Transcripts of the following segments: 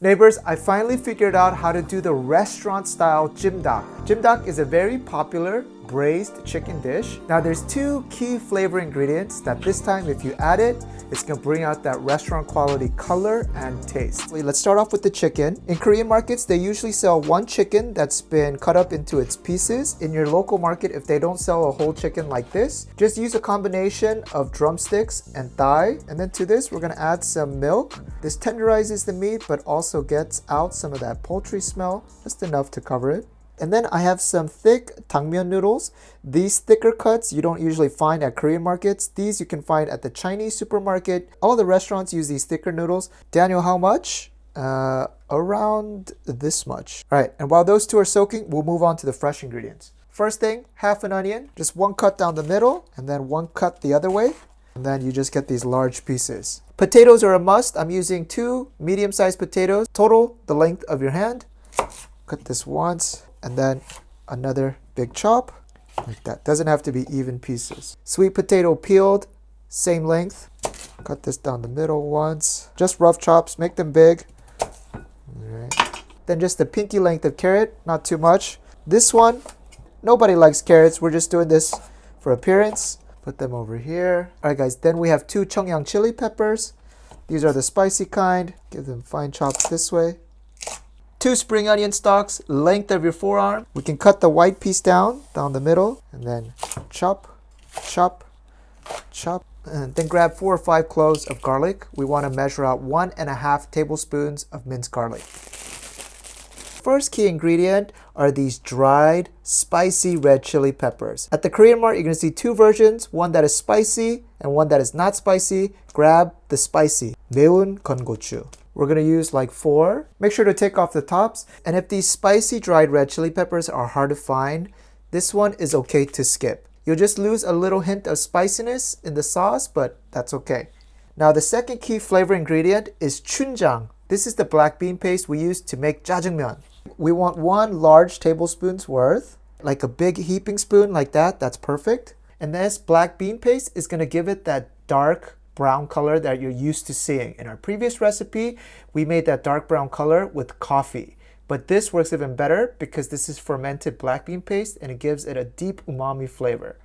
Neighbors, I finally figured out how to do the restaurant-style Jjimdak. Jjimdak is a very popular braised chicken dish. Now there's two key flavor ingredients that this time if you add it, it's gonna bring out that restaurant quality color and taste. Let's start off with the chicken. In Korean markets, they usually sell one chicken that's been cut up into its pieces. In your local market, if they don't sell a whole chicken like this, just use a combination of drumsticks and thigh. And then to this, we're gonna add some milk. This tenderizes the meat, but also gets out some of that poultry smell, just enough to cover it. And then I have some thick tangmyeon noodles. These thicker cuts you don't usually find at Korean markets. These you can find at the Chinese supermarket. All the restaurants use these thicker noodles. Daniel, how much? Around this much. All right, and while those two are soaking, we'll move on to the fresh ingredients. First thing, half an onion, just one cut down the middle, and then one cut the other way. And then you just get these large pieces. Potatoes are a must. I'm using 2 medium-sized potatoes, total the length of your hand. Cut this once. And then another big chop, like that. Doesn't have to be even pieces. Sweet potato peeled, same length. Cut this down the middle once. Just rough chops, make them big. All right. Then just the pinky length of carrot, not too much. This one, nobody likes carrots. We're just doing this for appearance. Put them over here. All right, guys, then we have 2 Cheongyang chili peppers. These are the spicy kind. Give them fine chops this way. 2 spring onion stalks, length of your forearm. We can cut the white piece down the middle, and then chop, chop, chop. And then grab 4 or 5 cloves of garlic. We want to measure out 1.5 tablespoons of minced garlic. First key ingredient are these dried, spicy red chili peppers. At the Korean Mart, you're going to see 2 versions, one that is spicy and one that is not spicy. Grab the spicy, 매운 건고추. We're going to use like 4. Make sure to take off the tops. And if these spicy dried red chili peppers are hard to find, this one is okay to skip. You'll just lose a little hint of spiciness in the sauce, but that's okay. Now the second key flavor ingredient is chunjang. This is the black bean paste we use to make jjajangmyeon. We want 1 large tablespoon's worth, like a big heaping spoon like that. That's perfect. And this black bean paste is going to give it that dark brown color that you're used to seeing. In our previous recipe, we made that dark brown color with coffee. But this works even better because this is fermented black bean paste and it gives it a deep umami flavor.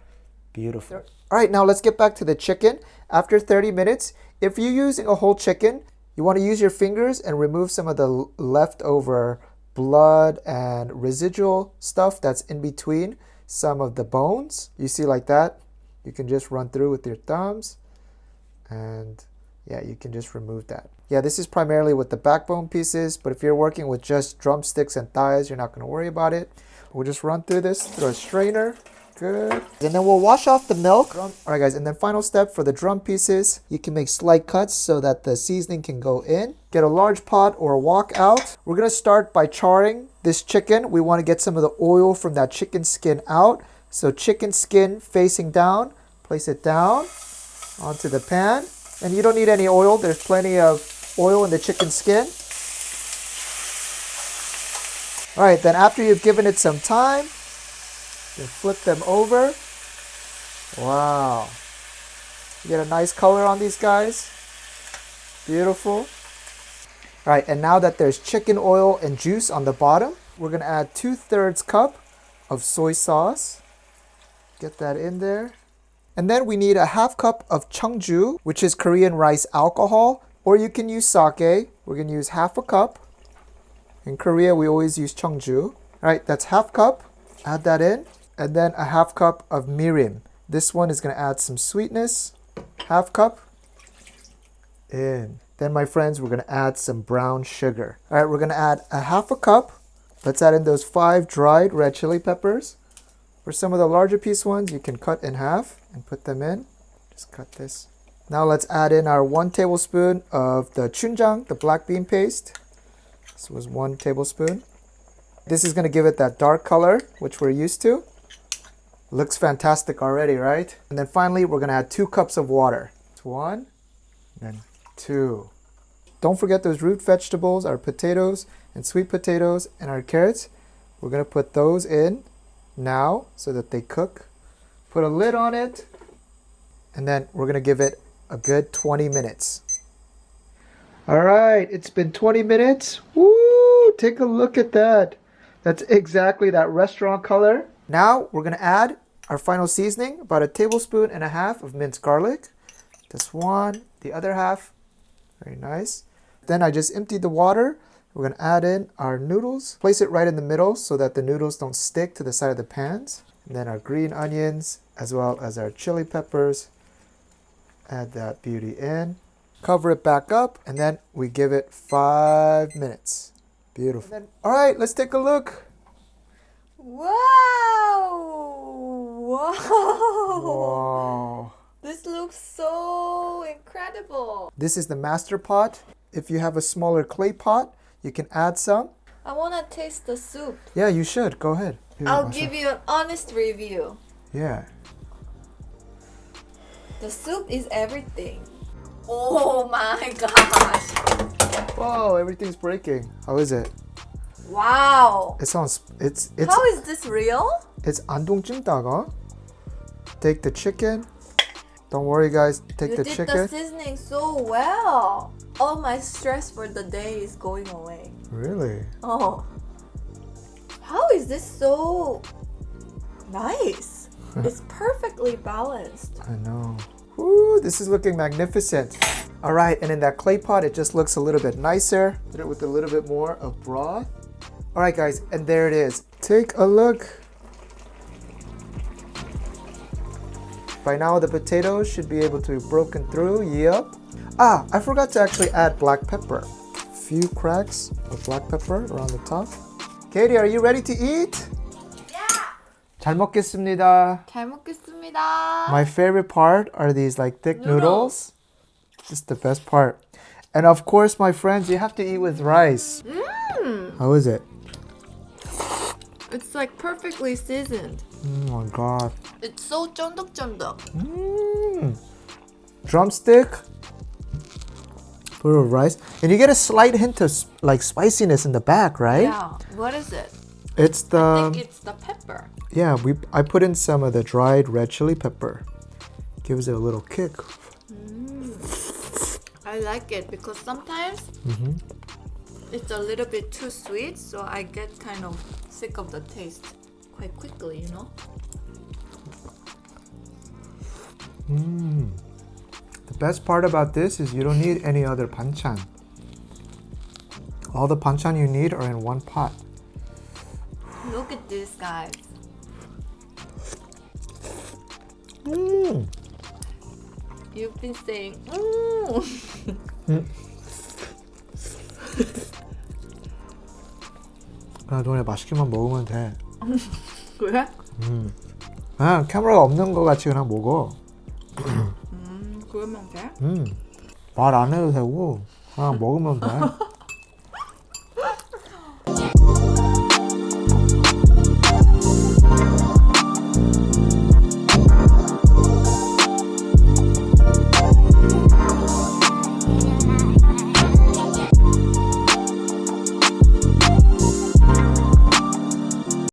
Beautiful. All right, now let's get back to the chicken. After 30 minutes, if you're using a whole chicken, you want to use your fingers and remove some of the leftover blood and residual stuff that's in between some of the bones. You see like that? You can just run through with your thumbs. And yeah, you can just remove that. Yeah, this is primarily with the backbone pieces, but if you're working with just drumsticks and thighs, you're not going to worry about it. We'll just run through this through a strainer. Good. And then we'll wash off the milk. All right, guys, and then final step for the drum pieces, you can make slight cuts so that the seasoning can go in. Get a large pot or a wok out. We're going to start by charring this chicken. We want to get some of the oil from that chicken skin out. So chicken skin facing down, place it down onto the pan. And you don't need any oil. There's plenty of oil in the chicken skin. All right, then after you've given it some time, then flip them over. Wow. You get a nice color on these guys. Beautiful. All right, and now that there's chicken oil and juice on the bottom, we're going to add 2/3 cup of soy sauce. Get that in there. And then we need a 1/2 cup of cheongju, which is Korean rice alcohol, or you can use sake. We're going to use 1/2 cup. In Korea, we always use cheongju. All right, that's 1/2 cup. Add that in. And then a 1/2 cup of mirin. This one is going to add some sweetness. 1/2 cup in. Then, my friends, we're going to add some brown sugar. All right, we're going to add a 1/2 cup. Let's add in those 5 dried red chili peppers. For some of the larger piece ones, you can cut in half and put them in. Just cut this. Now let's add in our 1 tablespoon of the chunjang, the black bean paste. This was 1 tablespoon. This is going to give it that dark color, which we're used to. Looks fantastic already, right? And then finally, we're going to add 2 cups of water. 1, and 2. Don't forget those root vegetables, our potatoes and sweet potatoes and our carrots. We're going to put those in now so that they cook. Put a lid on it, and then we're going to give it a good 20 minutes. All right, it's been 20 minutes. Woo! Take a look at that. That's exactly that restaurant color. Now we're gonna add our final seasoning, about 1.5 tablespoons of minced garlic. This one, the other half. Very nice. Then I just emptied the water. We're gonna add in our noodles. Place it right in the middle so that the noodles don't stick to the side of the pans. And then our green onions, as well as our chili peppers. Add that beauty in. Cover it back up, and then we give it 5 minutes. Beautiful. All right, let's take a look. Wow! Wow! Wow. This looks so incredible. This is the master pot. If you have a smaller clay pot, you can add some. I want to taste the soup. Yeah, you should. Go ahead. Here, I'll give you an honest review. Yeah. The soup is everything. Oh my gosh. Whoa, everything's breaking. How is it? Wow. It sounds. It's. How is this real? It's 안동 찜닭, huh? Take the chicken. Don't worry, guys. Take You the did chicken. the seasoning so well. All my stress for the day is going away. Really? Oh. How is this so nice? It's perfectly balanced. I know. Woo, this is looking magnificent. All right, and in that clay pot, it just looks a little bit nicer. Did it with a little bit more of broth. All right, guys, and there it is. Take a look. By now, the potatoes should be able to be broken through. Yep. Ah, I forgot to actually add black pepper. A few cracks of black pepper around the top. Katie, are you ready to eat? 잘 먹겠습니다. 잘 먹겠습니다. My favorite part are these like thick noodles. This is the best part. And of course, my friends, you have to eat with rice. How is it? It's like perfectly seasoned. Oh my god. It's so 쫀득쫀득. Drumstick. Full of rice. And you get a slight hint of like spiciness in the back, right? Yeah. What is it? It's the I think it's the pepper. yeah, I put in some of the dried red chili pepper. Gives it a little kick. I like it because sometimes it's a little bit too sweet, so I get kind of sick of the taste quite quickly, you know? The best part about this is you don't need any other banchan. All the banchan you need are in one pot. Look at this, guys. You've been saying, 아, 너네 맛있게만 먹으면 돼. 그래? 그냥 카메라가 없는 거 같이 그냥 먹어. 그러면 돼? 말 안 해도 되고 그냥 먹으면 돼.